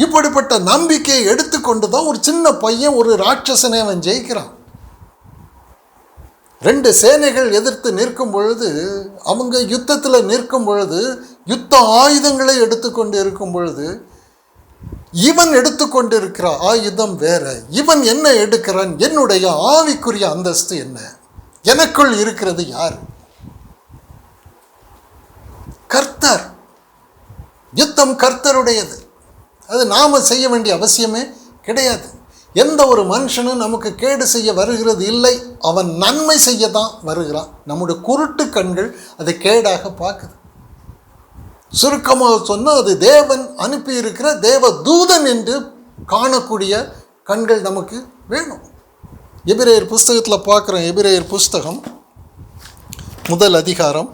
இப்படிப்பட்ட நம்பிக்கையை எடுத்துக்கொண்டு தான் ஒரு சின்ன பையன் ஒரு ராட்சசனை அவன் ஜெயிக்கிறான். 2 சேனைகள் எதிர்த்து நிற்கும் பொழுது, அவங்க யுத்தத்தில் நிற்கும் பொழுது, யுத்த ஆயுதங்களை எடுத்துக்கொண்டு இருக்கும் பொழுது, இவன் எடுத்துக்கொண்டு இருக்கிற ஆயுதம் வேற. இவன் என்ன எடுக்கிறான்? என்னுடைய ஆவிக்குரிய அந்தஸ்து என்ன? எனக்குள் இருக்கிறது யார்? கர்த்தர். யுத்தம் கர்த்தருடையது. அது நாம செய்ய வேண்டிய அவசியமே கிடையாது. எந்த ஒரு மனுஷனும் நமக்கு கேடு செய்ய வருகிறது இல்லை, அவன் நன்மை செய்ய தான் வருகிறான். நம்முடைய குருட்டு கண்கள் அதை கேடாக பார்க்குது. சுருக்கமாக சொன்னால் அது தேவன் அனுப்பியிருக்கிற தேவ தூதன் என்று காணக்கூடிய கண்கள் நமக்கு வேணும். எபிரேயர் புஸ்தகத்தில் பார்க்குறோம். எபிரேயர் புஸ்தகம் முதல் அதிகாரம்,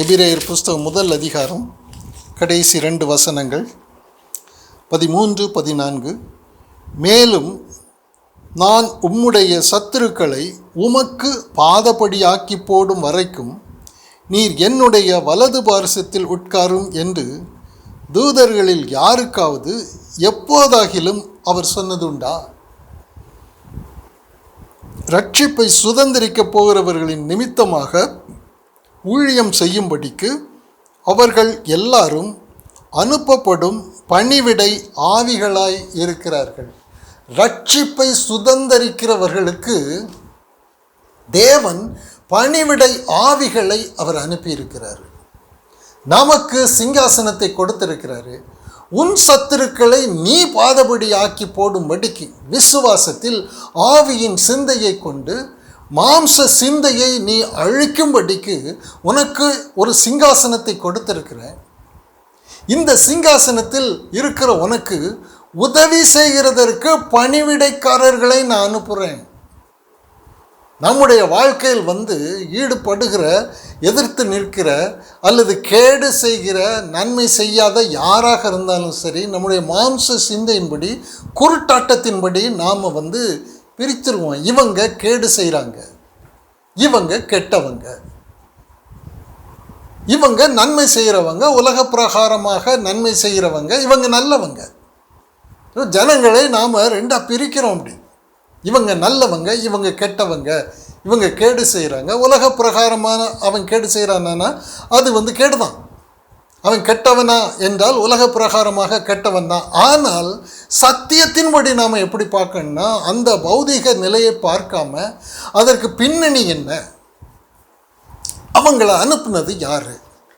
எபிரேயர் புஸ்தகம் முதல் அதிகாரம் கடைசி 2 வசனங்கள் 13, 14. மேலும் நான் உம்முடைய சத்துருக்களை உமக்கு பாதபடியாக்கி போடும் வரைக்கும் நீர் என்னுடைய வலது பார்சத்தில் உட்காரும் என்று தூதர்களில் யாருக்காவது எப்போதாகிலும் அவர் சொன்னதுண்டா? ரட்சிப்பை சுதந்திரிக்கப் போகிறவர்களின் நிமித்தமாக ஊழியம் செய்யும்படிக்கு அவர்கள் எல்லாரும் அனுப்பப்படும் பணிவிடை ஆவிகளாய் இருக்கிறார்கள். ரட்சிப்பை சுதந்திரிக்கிறவர்களுக்கு தேவன் பணிவிடை ஆவிகளை அவர் அனுப்பியிருக்கிறார். நமக்கு சிங்காசனத்தை கொடுத்திருக்கிறாரு. உன் சத்துருக்களை நீ பாதபடி ஆக்கி போடும்படிக்கு விசுவாசத்தில் ஆவியின் சிந்தையை கொண்டு மாம்ச சிந்தையை நீ அழிக்கும்படிக்கு உனக்கு ஒரு சிங்காசனத்தை கொடுத்திருக்கிறேன். இந்த சிங்காசனத்தில் இருக்கிற உனக்கு உதவி செய்கிறதற்கு பணிவிடைக்காரர்களை நான் அனுப்புகிறேன். நம்முடைய வாழ்க்கையில் ஈடுபடுகிற, எதிர்த்து நிற்கிற அல்லது கேடு செய்கிற, நன்மை செய்யாத யாராக இருந்தாலும் சரி, நம்முடைய மாம்ச சிந்தையின்படி, குருட்டாட்டத்தின்படி நாம் பிரித்துருவோம். இவங்க கேடு செய்கிறாங்க, இவங்க கெட்டவங்க, இவங்க நன்மை செய்கிறவங்க, உலக பிரகாரமாக நன்மை செய்கிறவங்க, இவங்க நல்லவங்க. ஜனங்களை நாம் 2 பிரிக்கிறோம். அப்படி இவங்க நல்லவங்க, இவங்க கெட்டவங்க, இவங்க கேடு செய்கிறாங்க. உலக பிரகாரமான அவன் கேடு செய்கிறானா அது கேடு தான். அவன் கெட்டவனா என்றால் உலக பிரகாரமாக கெட்டவன் தான். ஆனால் சத்தியத்தின்படி நாம் எப்படி பார்க்கணும்னா, அந்த பௌதிக நிலையை பார்க்காம அதற்கு பின்னணி என்ன, அவங்கள அனுப்புனது யார்,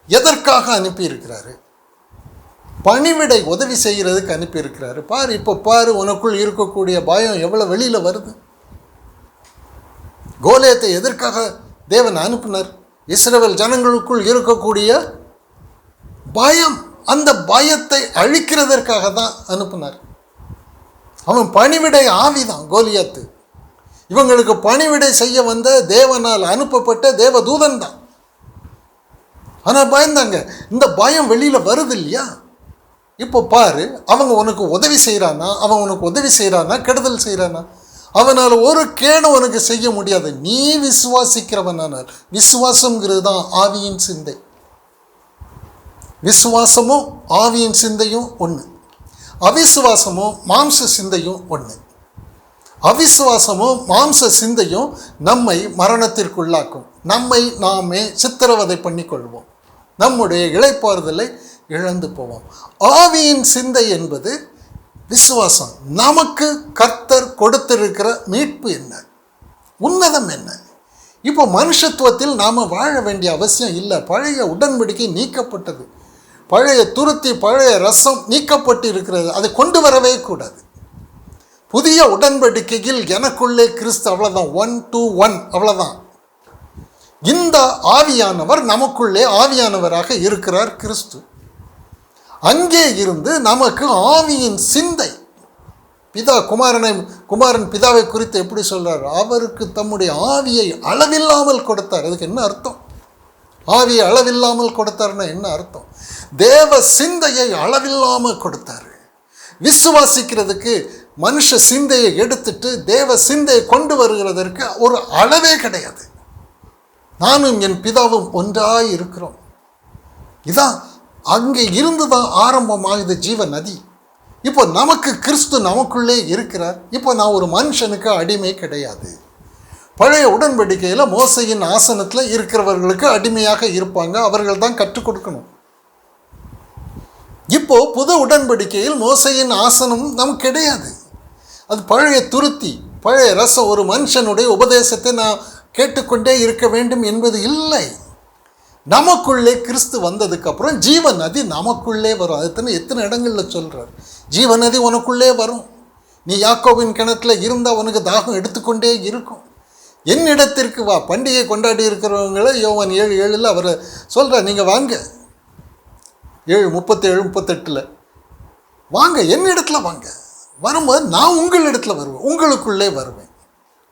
எதற்காக அனுப்பியிருக்கிறாரு, பணிவிடை உதவி செய்கிறதுக்கு அனுப்பியிருக்கிறாரு. பாரு, இப்போ பாரு, உனக்குள் இருக்கக்கூடிய பயம் எவ்வளோ வெளியில் வருது. கோலியாத்தை எதற்காக தேவன் அனுப்பினார்? இஸ்ரவேல் ஜனங்களுக்குள் இருக்கக்கூடிய பயம், அந்த பயத்தை அழிக்கிறதற்காக தான் அனுப்பினார். அவன் பணிவிடை ஆவிதான் கோலியாத்து. இவங்களுக்கு பணிவிடை செய்ய வந்த தேவனால் அனுப்பப்பட்ட தேவ தூதன் தான். ஆனால் பயந்தாங்க. இந்த பயம் வெளியில் வருது இல்லையா? இப்போ பாரு, அவங்க உனக்கு உதவி செய்கிறானா, அவன் உனக்கு உதவி செய்கிறானா, கெடுதல் செய்கிறானா? அவனால் ஒரு கேடு உனக்கு செய்ய முடியாது, நீ விசுவாசிக்கிறவனால். விசுவாசங்கிறது தான் ஆவியின் சிந்தை. விசுவாசமும் ஆவியின் சிந்தையும் ஒன்று, அவிசுவாசமும் மாம்ச சிந்தையும் ஒன்று. அவிசுவாசமும் மாம்ச சிந்தையும் நம்மை மரணத்திற்குள்ளாக்கும். நம்மை நாமே சித்திரவதை பண்ணிக்கொள்வோம், நம்முடைய இளைப்பாறுதலை இழந்து போவோம். ஆவியின் சிந்தை என்பது விசுவாசம். நமக்கு கர்த்தர் கொடுத்திருக்கிற மீட்பு என்ன, உன்னதம் என்ன? இப்போ மனுஷத்துவத்தில் நாம் வாழ வேண்டிய அவசியம் இல்லை. பழைய உடன்படிக்கை நீக்கப்பட்டது, பழைய துருத்தி, பழைய ரசம் நீக்கப்பட்டு இருக்கிறது. அதை கொண்டு வரவே கூடாது. புதிய உடன்படிக்கையில் எனக்குள்ளே கிறிஸ்து, அவ்வளோதான், 1-1, அவ்வளோதான். இந்த ஆவியானவர் நமக்குள்ளே ஆவியானவராக இருக்கிறார் கிறிஸ்து. அங்கே இருந்து நமக்கு ஆவியின் சிந்தை. பிதா குமாரன் பிதாவை குறித்து எப்படி சொல்றார்? அவருக்கு தம்முடைய ஆவியை அளவில்லாமல் கொடுத்தார். அதுக்கு என்ன அர்த்தம்? ஆவியை அளவில்லாமல் கொடுத்தாருன்னா என்ன அர்த்தம்? தேவ சிந்தையை அளவில்லாமல் கொடுத்தார். விசுவாசிக்கிறதுக்கு மனுஷ சிந்தையை எடுத்துட்டு தேவ சிந்தையை கொண்டு வருகிறதற்கு ஒரு அளவே கிடையாது. நானும் என் பிதாவும் ஒன்றாய் இருக்கிறோம். இதான் அங்கே இருந்து தான் ஆரம்பமாகுது ஜீவ நதி. இப்போ நமக்கு கிறிஸ்து நமக்குள்ளே இருக்கிறார். இப்போ நான் ஒரு மனுஷனுக்கு அடிமை கிடையாது. பழைய உடன்படிக்கையில் மோசையின் ஆசனத்தில் இருக்கிறவர்களுக்கு அடிமையாக இருப்பாங்க, அவர்கள் தான் கற்றுக் கொடுக்கணும். இப்போ புது உடன்படிக்கையில் மோசையின் ஆசனம் நமக்கு கிடையாது. அது பழைய துருத்தி, பழைய ரசம். ஒரு மனுஷனுடைய உபதேசத்தை நான் கேட்டுக்கொண்டே இருக்க வேண்டும் என்பது இல்லை. நமக்குள்ளே கிறிஸ்து வந்ததுக்கப்புறம் ஜீவ நதி நமக்குள்ளே வரும். அது எத்தனை இடங்களில் சொல்கிறார், ஜீவ நதி உனக்குள்ளே வரும். நீ யாக்கோபின் கிணத்துல இருந்தால் உனக்கு தாகம் எடுத்துக்கொண்டே இருக்கும். என்னிடத்திற்கு வா. பண்டிகை கொண்டாடி இருக்கிறவங்கள யோவான் 7:7 அவர் சொல்கிறார், நீங்கள் வாங்க. 7:37-38 வாங்க, என்னிடத்துல வாங்க. வரும்போது நான் உங்களிடத்தில் வருவேன், உங்களுக்குள்ளே வருவேன்.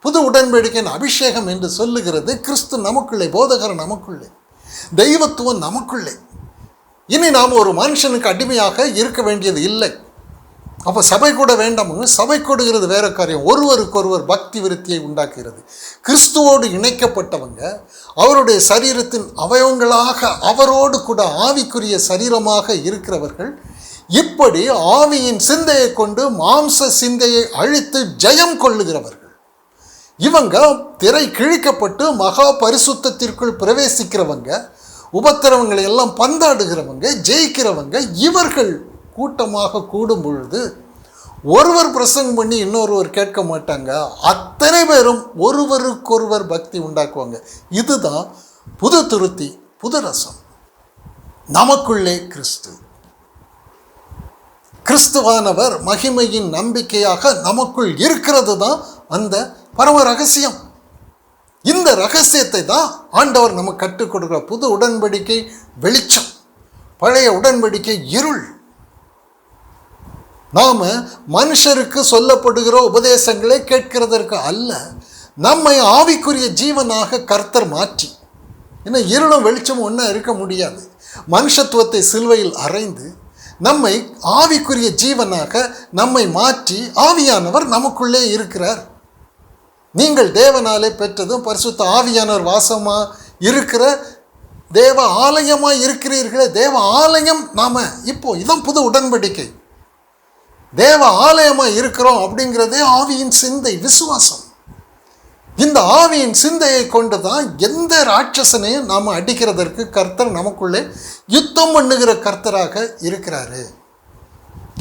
புது உடன்படிக்கையின் அபிஷேகம் என்று சொல்லுகிறது கிறிஸ்து நமக்குள்ளே, போதகர் நமக்குள்ளே, தெய்வத்துவம் நமக்குள்ளே. இனி நாம் ஒரு மனுஷனுக்கு அடிமையாக இருக்க வேண்டியது இல்லை. அப்போ சபை கூட வேண்டாமுங்க. சபை கொடுக்கிறது வேற காரியம். ஒருவருக்கொருவர் பக்தி விருத்தியை உண்டாக்குகிறது. கிறிஸ்துவோடு இணைக்கப்பட்டவங்க அவருடைய சரீரத்தின் அவயவங்களாக அவரோடு கூட ஆவிக்குரிய சரீரமாக இருக்கிறவர்கள் இப்படி ஆவியின் சிந்தையை கொண்டு மாம்ச சிந்தையை அழித்து ஜெயம் கொள்ளுகிறவர்கள். இவங்க திரை கிழிக்கப்பட்டு மகா பரிசுத்தத்திற்குள் பிரவேசிக்கிறவங்க, உபத்திரவங்களை எல்லாம் பந்தாடுகிறவங்க, ஜெயிக்கிறவங்க. இவர்கள் கூட்டமாக கூடும் பொழுது ஒருவர் பிரசங்கம் பண்ணி இன்னொருவர் கேட்க மாட்டாங்க. அத்தனை பேரும் ஒருவருக்கொருவர் பக்தி உண்டாக்குவாங்க. இதுதான் புது துருத்தி, புது ரசம். நமக்குள்ளே கிறிஸ்து, கிறிஸ்துவானவர் மகிமையின் நம்பிக்கையாக நமக்குள் இருக்கிறது தான் அந்த பரம ரகசியம். இந்த ரகசியத்தை தான் ஆண்டவர் நமக்கு கற்றுக் கொடுக்கிறார். புது உடன்படிக்கை வெளிச்சம், பழைய உடன்படிக்கை இருள். நாம் மனுஷருக்கு சொல்லப்படுகிற உபதேசங்களை கேட்கிறதற்கு அல்ல, நம்மை ஆவிக்குரிய ஜீவனாக கர்த்தர் மாற்றி. ஏன்னா இருளும் வெளிச்சமும் ஒன்றா இருக்க முடியாது. மனுஷத்துவத்தை சிலுவையில் அறைந்து நம்மை ஆவிக்குரிய ஜீவனாக நம்மை மாற்றி ஆவியானவர் நமக்குள்ளே இருக்கிறார். நீங்கள் தேவனாலே பெற்றதும் பரிசுத்த ஆவியானவர் வாசமாக இருக்கிற தேவ ஆலயமாக இருக்கிறீர்களே. தேவ ஆலயம் நாம் இப்போ இதான் புது உடன்படிக்கை. தேவ ஆலயமாக இருக்கிறோம் அப்படிங்கிறதே ஆவியின் சிந்தை, விசுவாசம். இந்த ஆவியின் சிந்தையை கொண்டு தான் எந்த ராட்சசனையும் நாம் அடிக்கிறதற்கு கர்த்தர் நமக்குள்ளே யுத்தம் பண்ணுகிற கர்த்தராக இருக்கிறாரு.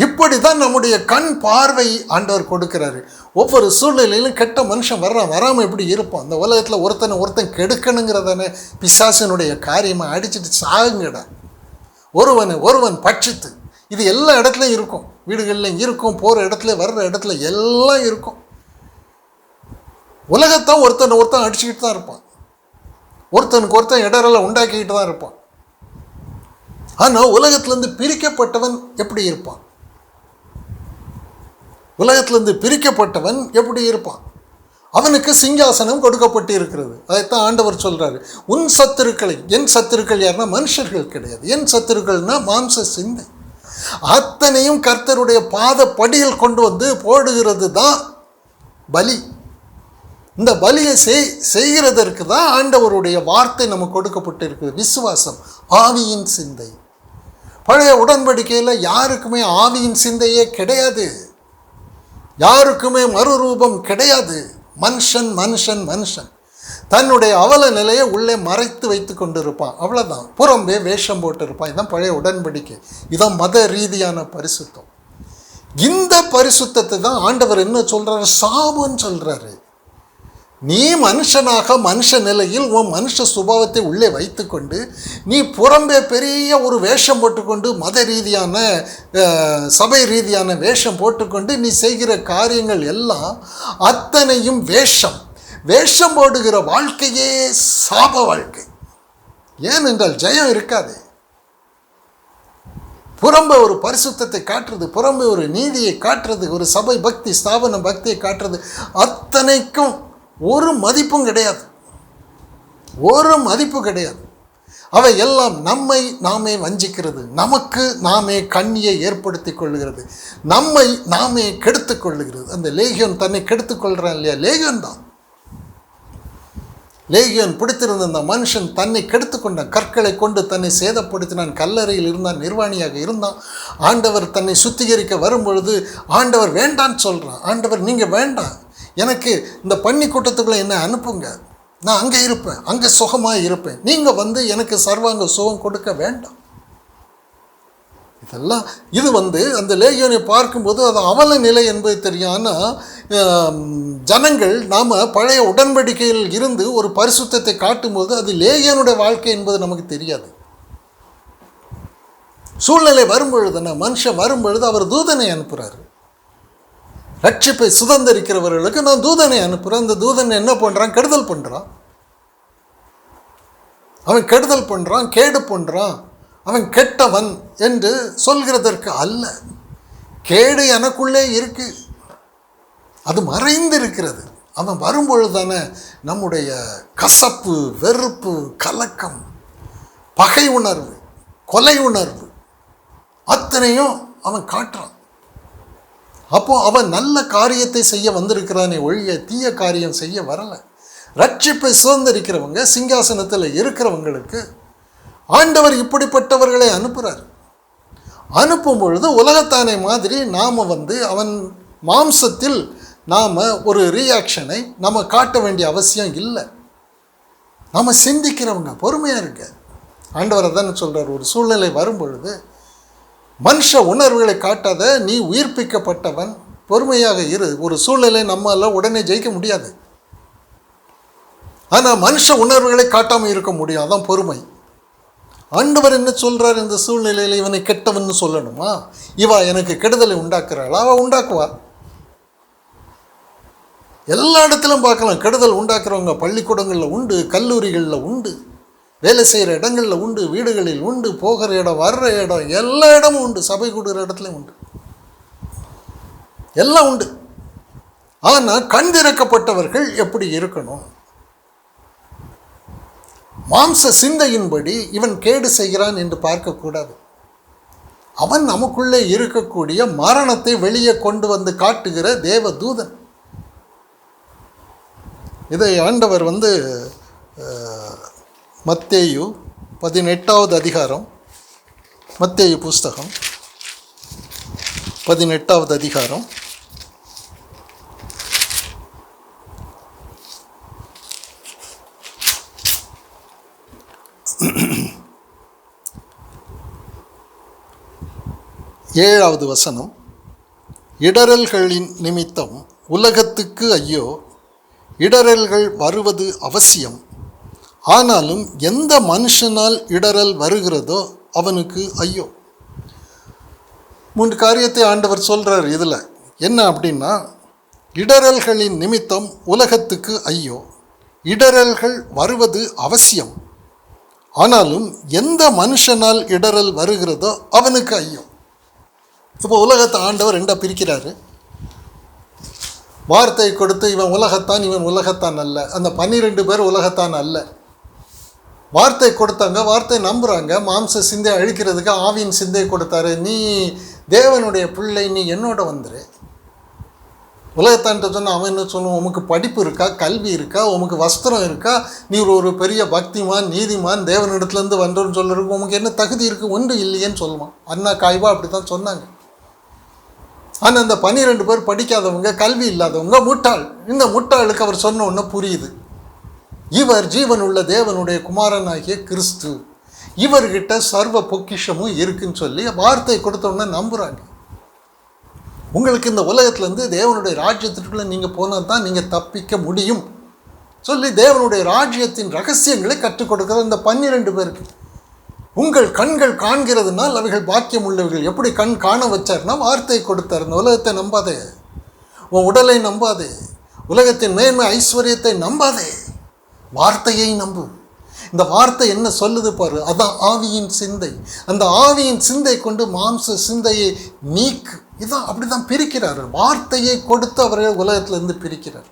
இப்படி தான் நம்முடைய கண் பார்வை ஆண்டவர் கொடுக்கிறாரு. ஒவ்வொரு சூழ்நிலையிலும் கெட்ட மனுஷன் வராமல் எப்படி இருப்பான். அந்த உலகத்தில் ஒருத்தன் கெடுக்கணுங்கிறதானே பிசாசினுடைய காரியமாக அடிச்சுட்டு சாகுங்கடா, ஒருவன் பட்சித்து. இது எல்லா இடத்துலையும் இருக்கும், வீடுகள்லையும் இருக்கும், போகிற இடத்துல வர்ற இடத்துல எல்லாம் இருக்கும். உலகத்தான் ஒருத்தன் அடிச்சுக்கிட்டு தான் இருப்பான், ஒருத்தனுக்கு ஒருத்தன் இடரெல்லாம் உண்டாக்கிக்கிட்டு தான் இருப்பான். ஆனால் உலகத்திலேருந்து பிரிக்கப்பட்டவன் எப்படி இருப்பான்? உலகத்திலேருந்து பிரிக்கப்பட்டவன் எப்படி இருப்பான்? அவனுக்கு சிங்காசனம் கொடுக்கப்பட்டு இருக்கிறது. அதைத்தான் ஆண்டவர் சொல்கிறாரு, உன் சத்துருக்களை, என் சத்துருக்கள் யாருன்னா மனுஷர்கள் கிடையாது, என் சத்துருக்கள்னா மாம்ச சிந்தை. அத்தனையும் கர்த்தருடைய பாத படியில் கொண்டு வந்து போடுகிறது தான் பலி. இந்த பலியை செய்கிறதற்கு தான் ஆண்டவருடைய வார்த்தை நமக்கு கொடுக்கப்பட்டு இருக்குது. விசுவாசம், ஆவியின் சிந்தை. பழைய உடன்படிக்கையில் யாருக்குமே ஆவியின் சிந்தையே கிடையாது, யாருக்குமே மறுரூபம் கிடையாது. மனுஷன் மனுஷன் மனுஷன் தன்னுடைய அவல நிலையை உள்ளே மறைத்து வைத்து கொண்டு இருப்பான், அவ்வளோதான். புறம்பே வேஷம் போட்டு இருப்பான். இதுதான் பழைய உடன்படிக்கை, இதான் மத ரீதியான பரிசுத்தம். இந்த பரிசுத்தத்தை தான் ஆண்டவர் என்ன சொல்கிறாரு? சாபம்னு சொல்கிறாரு. நீ மனுஷனாக மனுஷ நிலையில் உன் மனுஷ சுபாவத்தை உள்ளே வைத்துக்கொண்டு நீ புறம்பே பெரிய ஒரு வேஷம் போட்டுக்கொண்டு, மத ரீதியான சபை ரீதியான வேஷம் போட்டுக்கொண்டு நீ செய்கிற காரியங்கள் எல்லாம் அத்தனையும் வேஷம். வேஷம் போடுகிற வாழ்க்கையே சாப வாழ்க்கை. ஏனென்றால் ஜெயம் இருக்காது. புறம்பே ஒரு பரிசுத்தத்தை காட்டுறது, புறம்பே ஒரு நீதியை காட்டுறது, ஒரு சபை பக்தி, ஸ்தாபன பக்தியை காட்டுறது, அத்தனைக்கும் ஒரு மதிப்பும் கிடையாது, ஒரு மதிப்பு கிடையாது. அவை எல்லாம் நம்மை நாமே வஞ்சிக்கிறது, நமக்கு நாமே கண்ணியை ஏற்படுத்தி கொள்ளுகிறது, நம்மை நாமே கெடுத்து கொள்ளுகிறது. அந்த லேகியோன் தன்னை கெடுத்து கொள்கிறான் இல்லையா, லேகியோன் தான். லேகியோன் பிடித்திருந்த அந்த மனுஷன் தன்னை கெடுத்து கொண்டான், கற்களை கொண்டு தன்னை சேதப்படுத்தினான், கல்லறையில் இருந்தான், நிர்வாணியாக இருந்தான். ஆண்டவர் தன்னை சுத்திகரிக்க வரும்பொழுது ஆண்டவர் வேண்டான்னு சொல்கிறான். ஆண்டவர் நீங்கள் வேண்டாம், எனக்கு இந்த பன்னி கூட்டத்துக்குள்ளே என்னை அனுப்புங்க, நான் அங்கே இருப்பேன், அங்கே சுகமாக இருப்பேன், நீங்கள் வந்து எனக்கு சர்வாங்க சுகம் கொடுக்க வேண்டாம். இதெல்லாம் இது அந்த லேகியோனை பார்க்கும்போது அது அவல நிலை என்பது தெரியும். ஆனால் ஜனங்கள் நாம் பழைய உடன்படிக்கையில் இருந்து ஒரு பரிசுத்தத்தை காட்டும்போது அது லேகியோனுடைய வாழ்க்கை என்பது நமக்கு தெரியாது. சூழ்நிலை வரும்பொழுது மனுஷன் வரும்பொழுது அவர் தூதனை அனுப்புகிறார். ரட்சிப்பை சுதந்திரிக்கிறவர்களுக்கு நான் தூதனை அனுப்புகிறேன். அந்த தூதனை என்ன பண்ணுறான்? கெடுதல் பண்ணுறான். அவன் கெடுதல் பண்ணுறான், கேடு பண்ணுறான், அவன் கெட்டவன் என்று சொல்கிறதற்கு அல்ல. கேடு எனக்குள்ளே இருக்கு, அது மறைந்து இருக்கிறது. அவன் வரும்பொழுது தானே நம்முடைய கசப்பு, வெறுப்பு, கலக்கம், பகை உணர்வு, கொலை உணர்வு அத்தனையும் அவன் காட்டுறான். அப்போ அவன் நல்ல காரியத்தை செய்ய வந்திருக்கிறானே ஒழிய தீய காரியம் செய்ய வரலை. ரட்சிப்பை சுதந்திரிக்கிறவங்க, சிங்காசனத்தில் இருக்கிறவங்களுக்கு ஆண்டவர் இப்படிப்பட்டவர்களை அனுப்புகிறார். அனுப்பும் பொழுது உலகத்தானை மாதிரி நாம் அவன் மாம்சத்தில் நாம் ஒரு ரியாக்ஷனை நம்ம காட்ட வேண்டிய அவசியம் இல்லை. நாம் சிந்திக்கிறவங்க பொறுமையாக இருக்க ஆண்டவர் தானே சொல்கிறார். ஒரு சூழ்நிலை வரும்பொழுது மனுஷ உணர்வுகளை காட்டாத, நீ உயிர்ப்பிக்கப்பட்டவன், பொறுமையாக இரு. ஒரு சூழ்நிலை நம்மளால் உடனே ஜெயிக்க முடியாது, ஆனால் மனுஷ உணர்வுகளை காட்டாமல் இருக்க முடியும். அதான் பொறுமை. ஆண்டவர் என்ன சொல்கிறார்? இந்த சூழ்நிலையில் இவனை கெட்டவன் சொல்லணுமா? இவா எனக்கு கெடுதலை உண்டாக்குறாள், அவள் உண்டாக்குவா. எல்லா இடத்திலும் பார்க்கலாம். கெடுதல் உண்டாக்குறவங்க பள்ளிக்கூடங்களில் உண்டு, கல்லூரிகளில் உண்டு, வேலை செய்கிற இடங்களில் உண்டு, வீடுகளில் உண்டு, போகிற இடம், வர்ற இடம், எல்லா இடமும் உண்டு, சபை கூடுகிற இடத்துலையும் உண்டு, எல்லாம் உண்டு. ஆனால் கண் திறக்கப்பட்டவர்கள் எப்படி இருக்கணும்? மாம்ச சிந்தையின்படி இவன் கேடு செய்கிறான் என்று பார்க்கக்கூடாது. அவன் நமக்குள்ளே இருக்கக்கூடிய மரணத்தை வெளியே கொண்டு வந்து காட்டுகிற தேவ தூதன். இதை ஆண்டவர் மத்தேயு 18வது அதிகாரம், மத்தேயு புஸ்தகம் 18வது அதிகாரம் 7வது வசனம். இடறல்களின் நிமித்தம் உலகத்துக்கு ஐயோ, இடறல்கள் வருவது அவசியம், ஆனாலும் எந்த மனுஷனால் இடறல் வருகிறதோ அவனுக்கு ஐயோ. 3 காரியத்தை ஆண்டவர் சொல்கிறார் இதில். என்ன அப்படின்னா, இடறல்களின் நிமித்தம் உலகத்துக்கு ஐயோ, இடறல்கள் வருவது அவசியம், ஆனாலும் எந்த மனுஷனால் இடறல் வருகிறதோ அவனுக்கு ஐயோ. இப்போ உலகத்தை ஆண்டவர் 2 பிரிக்கிறாரு. வார்த்தை கொடுத்து இவன் உலகத்தான், இவன் உலகத்தான் அல்ல. அந்த 12 பேர் உலகத்தான் அல்ல. வார்த்தை கொடுத்தாங்க, வார்த்தை நம்புகிறாங்க. மாம்ச சிந்தை அழிக்கிறதுக்கு ஆவியின் சிந்தை கொடுத்தாரு. நீ தேவனுடைய பிள்ளை, நீ என்னோட வந்துரு. உலகத்தான்ட்டு சொன்னால் அவன் என்ன சொல்லுவான்? உமக்கு படிப்பு இருக்கா, கல்வி இருக்கா, உமக்கு வஸ்திரம் இருக்கா, நீ ஒரு பெரிய பக்திமான், நீதிமான், தேவனிடத்துலேருந்து வந்தோன்னு சொல்லிருக்கு, உமக்கு என்ன தகுதி இருக்குது? ஒன்றும் இல்லையேன்னு சொல்லுவான். அண்ணா காய்வா அப்படி தான் சொன்னாங்க. ஆனால் அந்த 12 பேர் படிக்காதவங்க, கல்வி இல்லாதவங்க, முட்டாள். இந்த முட்டாளுக்கு அவர் சொன்ன ஒன்று புரியுது. இவர் ஜீவனுள்ள தேவனுடைய குமாரனாகிய கிறிஸ்து, இவர்கிட்ட சர்வ பொக்கிஷமும் இருக்குன்னு சொல்லி வார்த்தை கொடுத்தோன்னே நம்புகிறாங்க. உங்களுக்கு இந்த உலகத்துலேருந்து தேவனுடைய ராஜ்யத்திற்குள்ளே நீங்கள் போனால் தான் நீங்கள் தப்பிக்க முடியும் சொல்லி தேவனுடைய ராஜ்யத்தின் ரகசியங்களை கற்றுக் கொடுக்குற இந்த 12 பேருக்கு உங்கள் கண்கள் காண்கிறதுனால் அவைகள் பாக்கியம் உள்ளவர்கள். எப்படி கண் காண வச்சார்னா வார்த்தை கொடுத்தார். இந்த உலகத்தை நம்பாதே, உன் உடலை நம்பாதே, உலகத்தின் மேன்மை ஐஸ்வர்யத்தை நம்பாதே, வார்த்தையை நம்பு. இந்த வார்த்தை என்ன சொல்லுது பாரு, அதான் ஆவியின் சிந்தை. அந்த ஆவியின் சிந்தை கொண்டு மாம்ச சிந்தையை நீக்கு. இதான் அப்படி தான் பிரிக்கிறார். வார்த்தையை கொடுத்து அவர்கள் உலகத்திலேருந்து பிரிக்கிறார்.